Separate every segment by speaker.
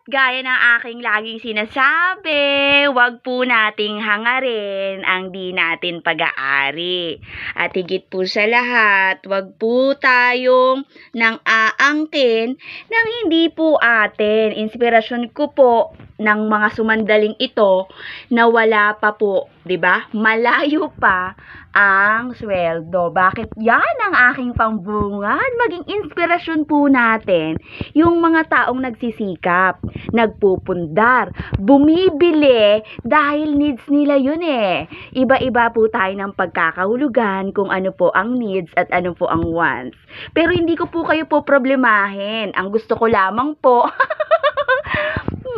Speaker 1: gaya ng aking laging sinasabi, wag po nating hangarin ang di natin pag-aari. At higit po sa lahat, wag po tayong nang aangkin ng hindi po atin. Inspirasyon ko po ng mga sumandaling ito na wala pa po, 'di ba? Malayo pa ang sweldo. Bakit yan ang aking pambungad? Maging inspirasyon po natin yung mga taong nagsisikap, nagpupundar, bumibili dahil needs nila yun eh. Iba-iba po tayo ng pagkakahulugan kung ano po ang needs at ano po ang wants. Pero hindi ko po kayo po problemahin. Ang gusto ko lamang po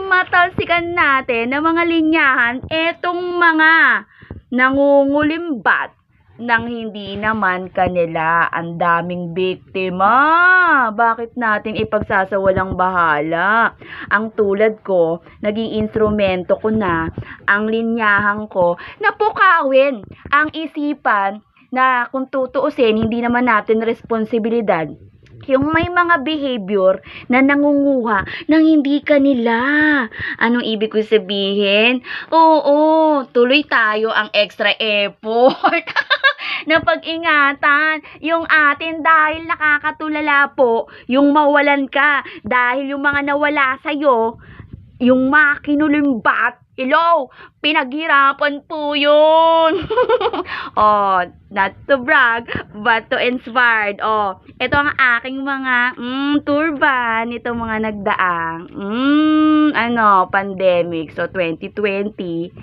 Speaker 1: matalsikan natin ng mga linyahan etong mga nangungulimbat nang hindi naman kanila. Ang daming biktima. Bakit natin ipagsasawalang bahala? Ang tulad ko, naging instrumento ko na ang linyahan ko na pukawin ang isipan na kung tutuusin, hindi naman natin responsibilidad yung may mga behavior na nangunguha ng hindi kanila. Anong ibig ko sabihin? Oo, tuloy tayo ang extra effort na pag-ingatan yung atin dahil nakakatulala po yung mawalan ka dahil yung mga nawala sa'yo, yung makinulimbat, hello, pinaghirapan po yun. Oh, not to brag, but to inspired. Oh, ito ang aking mga turban, ito mga nagdaang pandemic. So, 2020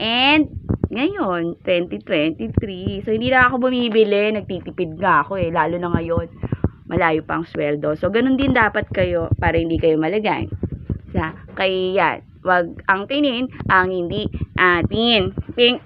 Speaker 1: and ngayon, 2023. So, hindi na ako bumibili, nagtitipid nga ako eh, lalo na ngayon. Malayo pang sweldo. So, ganun din dapat kayo para hindi kayo malagay. Kaya yan, wag angkinin ang hindi atin. Ping.